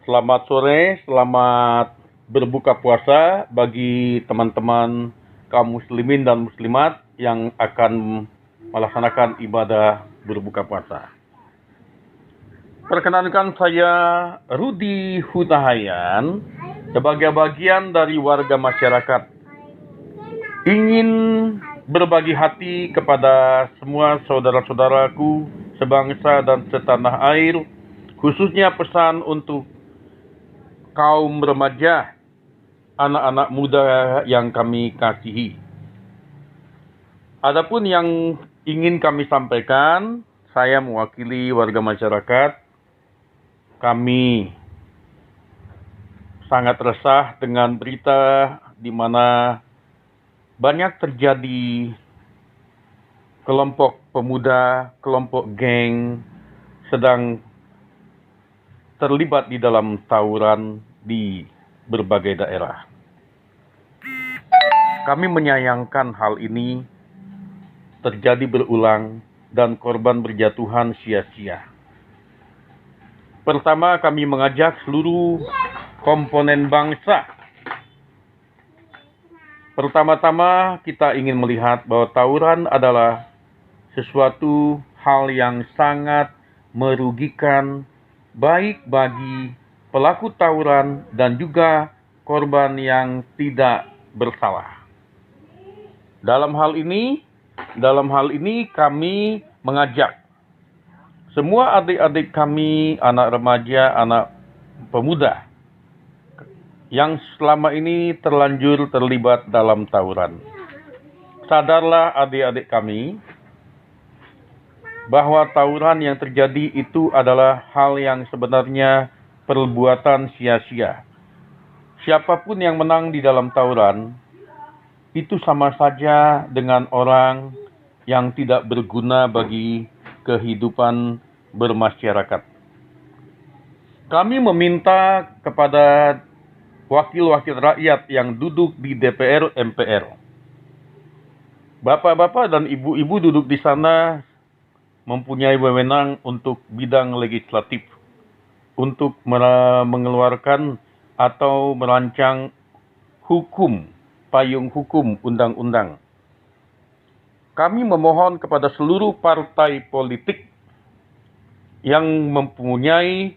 Selamat sore, selamat berbuka puasa bagi teman-teman kaum muslimin dan muslimat yang akan melaksanakan ibadah berbuka puasa. Perkenankan saya Rudi Hutahayan sebagai bagian dari warga masyarakat ingin berbagi hati kepada semua saudara-saudaraku sebangsa dan setanah air, khususnya pesan untuk kaum remaja, anak-anak muda yang kami kasihi. Adapun yang ingin kami sampaikan, saya mewakili warga masyarakat. Kami sangat resah dengan berita di mana banyak terjadi kelompok pemuda, kelompok geng sedang terlibat di dalam tawuran di berbagai daerah. Kami menyayangkan hal ini terjadi berulang dan korban berjatuhan sia-sia. Pertama, kami mengajak seluruh komponen bangsa. Pertama-tama, kita ingin melihat bahwa tawuran adalah sesuatu hal yang sangat merugikan, baik bagi pelaku tawuran dan juga korban yang tidak bersalah. Dalam hal ini kami mengajak semua adik-adik kami, anak remaja, anak pemuda yang selama ini terlanjur terlibat dalam tawuran. Sadarlah adik-adik kami bahwa tawuran yang terjadi itu adalah hal yang sebenarnya perbuatan sia-sia. Siapapun yang menang di dalam tawuran itu sama saja dengan orang yang tidak berguna bagi kehidupan bermasyarakat. Kami meminta kepada wakil-wakil rakyat yang duduk di DPR MPR. Bapak-bapak dan ibu-ibu duduk di sana mempunyai wewenang untuk bidang legislatif, untuk mengeluarkan atau merancang hukum, payung hukum undang-undang. Kami memohon kepada seluruh partai politik yang mempunyai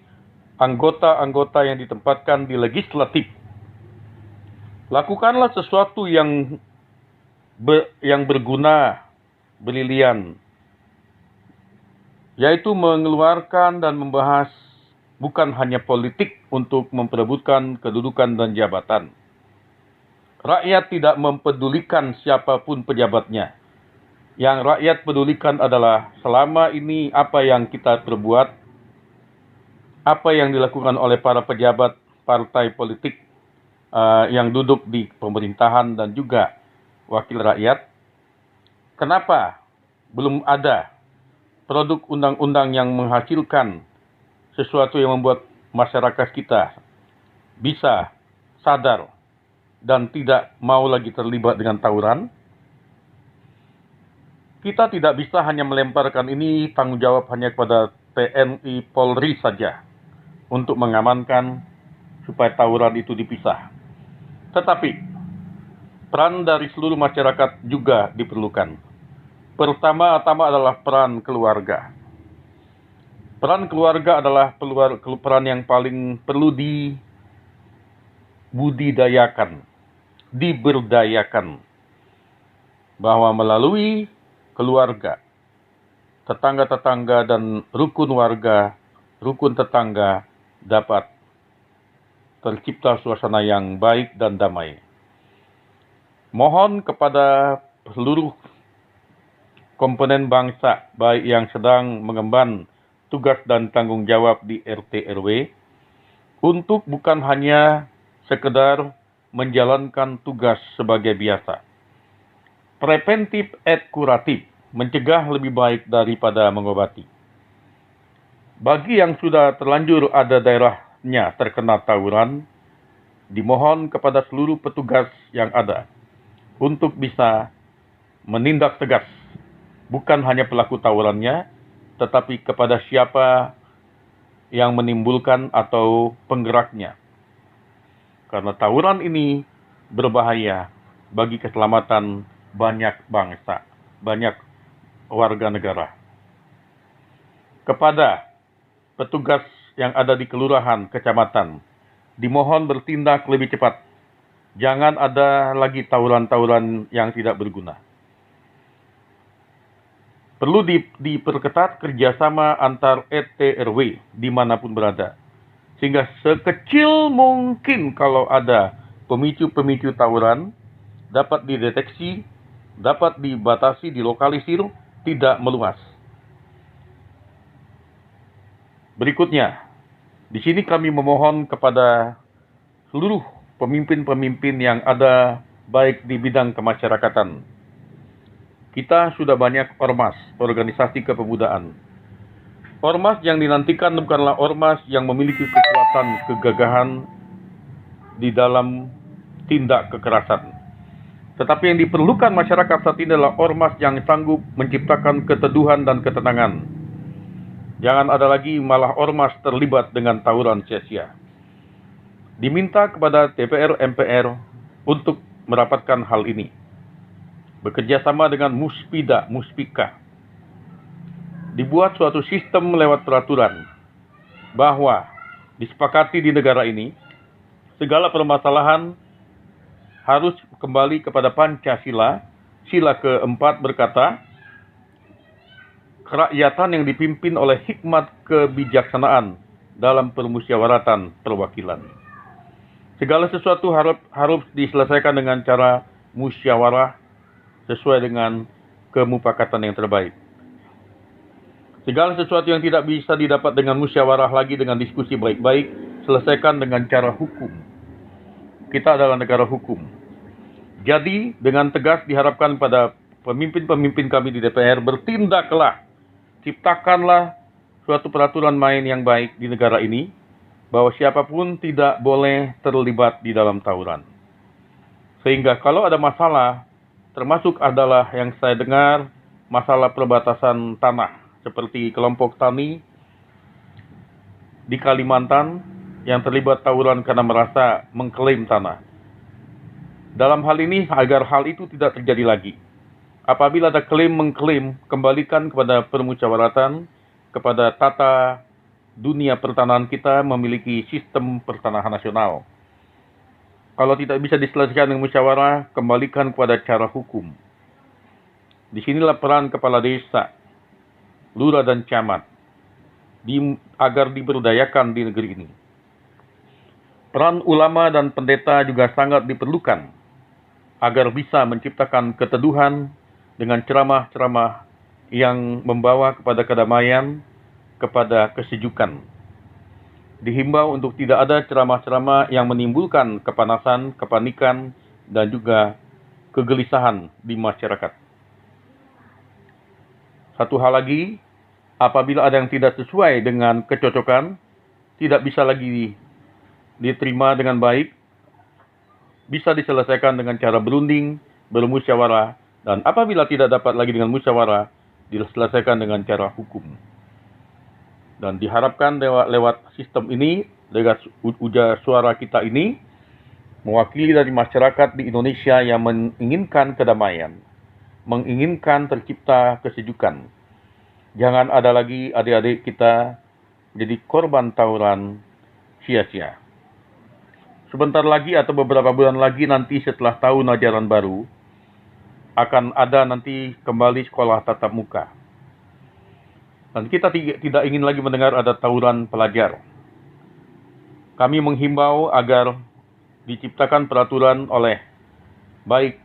anggota-anggota yang ditempatkan di legislatif, lakukanlah sesuatu yang berguna, brilian, yaitu mengeluarkan dan membahas bukan hanya politik untuk memperebutkan kedudukan dan jabatan. Rakyat tidak mempedulikan siapapun pejabatnya. Yang rakyat pedulikan adalah selama ini apa yang kita perbuat, apa yang dilakukan oleh para pejabat partai politik yang duduk di pemerintahan dan juga wakil rakyat. Kenapa belum ada produk undang-undang yang menghasilkan sesuatu yang membuat masyarakat kita bisa sadar dan tidak mau lagi terlibat dengan tawuran? Kita tidak bisa hanya melemparkan ini tanggung jawab hanya kepada TNI Polri saja untuk mengamankan supaya tawuran itu dipisah. Tetapi peran dari seluruh masyarakat juga diperlukan. Pertama-tama adalah peran keluarga. Peran keluarga adalah peran yang paling perlu diberdayakan. Bahwa melalui keluarga, tetangga-tetangga dan rukun warga, rukun tetangga dapat tercipta suasana yang baik dan damai. Mohon kepada seluruh komponen bangsa, baik yang sedang mengemban tugas dan tanggung jawab di RT RW, untuk bukan hanya sekedar menjalankan tugas sebagai biasa. Preventif et kuratif, mencegah lebih baik daripada mengobati. Bagi yang sudah terlanjur ada daerahnya terkena tawuran, dimohon kepada seluruh petugas yang ada untuk bisa menindak tegas, bukan hanya pelaku tawurannya, tetapi kepada siapa yang menimbulkan atau penggeraknya. Karena tawuran ini berbahaya bagi keselamatan banyak bangsa, banyak warga negara. Kepada petugas yang ada di kelurahan, kecamatan, dimohon bertindak lebih cepat. Jangan ada lagi tawuran-tawuran yang tidak berguna. Perlu diperketat kerjasama antar RT RW dimanapun berada. Sehingga sekecil mungkin kalau ada pemicu-pemicu tawuran dapat dideteksi, dapat dibatasi, dilokalisir, tidak meluas. Berikutnya, di sini kami memohon kepada seluruh pemimpin-pemimpin yang ada baik di bidang kemasyarakatan. Kita sudah banyak ormas, organisasi kepemudaan. Ormas yang dinantikan bukanlah ormas yang memiliki kekuatan kegagahan di dalam tindak kekerasan. Tetapi yang diperlukan masyarakat saat ini adalah ormas yang sanggup menciptakan keteduhan dan ketenangan. Jangan ada lagi malah ormas terlibat dengan tawuran sia-sia. Diminta kepada DPR MPR untuk merapatkan hal ini. Bekerja sama dengan Muspida, Muspika. Dibuat suatu sistem lewat peraturan bahwa disepakati di negara ini segala permasalahan harus kembali kepada Pancasila. Sila keempat berkata, kerakyatan yang dipimpin oleh hikmat kebijaksanaan dalam permusyawaratan perwakilan. Segala sesuatu harus diselesaikan dengan cara musyawarah sesuai dengan kemufakatan yang terbaik. Segala sesuatu yang tidak bisa didapat dengan musyawarah lagi dengan diskusi baik-baik, selesaikan dengan cara hukum. Kita adalah negara hukum. Jadi, dengan tegas diharapkan pada pemimpin-pemimpin kami di DPR, bertindaklah, ciptakanlah suatu peraturan main yang baik di negara ini, bahwa siapapun tidak boleh terlibat di dalam tawuran. Sehingga kalau ada masalah, termasuk adalah yang saya dengar, masalah perbatasan tanah, seperti kelompok tani di Kalimantan yang terlibat tawuran karena merasa mengklaim tanah. Dalam hal ini, agar hal itu tidak terjadi lagi. Apabila ada klaim-mengklaim, kembalikan kepada permusyawaratan, kepada tata dunia pertanahan kita memiliki sistem pertanahan nasional. Kalau tidak bisa diselesaikan dengan musyawarah, kembalikan kepada cara hukum. Disinilah peran kepala desa, lurah dan camat, agar diberdayakan di negeri ini. Peran ulama dan pendeta juga sangat diperlukan, agar bisa menciptakan keteduhan dengan ceramah-ceramah yang membawa kepada kedamaian, kepada kesejukan. Dihimbau untuk tidak ada ceramah-ceramah yang menimbulkan kepanasan, kepanikan, dan juga kegelisahan di masyarakat. Satu hal lagi, apabila ada yang tidak sesuai dengan kecocokan, tidak bisa lagi diterima dengan baik, bisa diselesaikan dengan cara berunding, bermusyawarah, dan apabila tidak dapat lagi dengan musyawarah, diselesaikan dengan cara hukum. Dan diharapkan lewat sistem ini, lewat ujar suara kita ini, mewakili dari masyarakat di Indonesia yang menginginkan kedamaian, menginginkan tercipta kesejukan. Jangan ada lagi adik-adik kita jadi korban tawuran sia-sia. Sebentar lagi atau beberapa bulan lagi nanti setelah tahun ajaran baru, akan ada nanti kembali sekolah tatap muka. Dan kita tidak ingin lagi mendengar ada tawuran pelajar. Kami menghimbau agar diciptakan peraturan oleh baik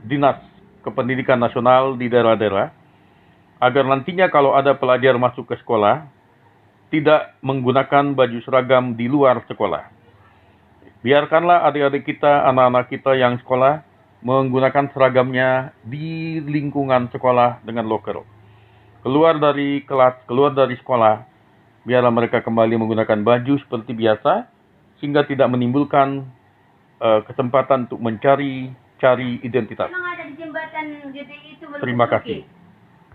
Dinas Kependidikan Nasional di daerah-daerah, agar nantinya kalau ada pelajar masuk ke sekolah, tidak menggunakan baju seragam di luar sekolah. Biarkanlah adik-adik kita, anak-anak kita yang sekolah, menggunakan seragamnya di lingkungan sekolah dengan loker. Keluar dari kelas, keluar dari sekolah, biarlah mereka kembali menggunakan baju seperti biasa, sehingga tidak menimbulkan kesempatan untuk mencari identitas. Emang ada di jembatan GTI itu Terima kasih.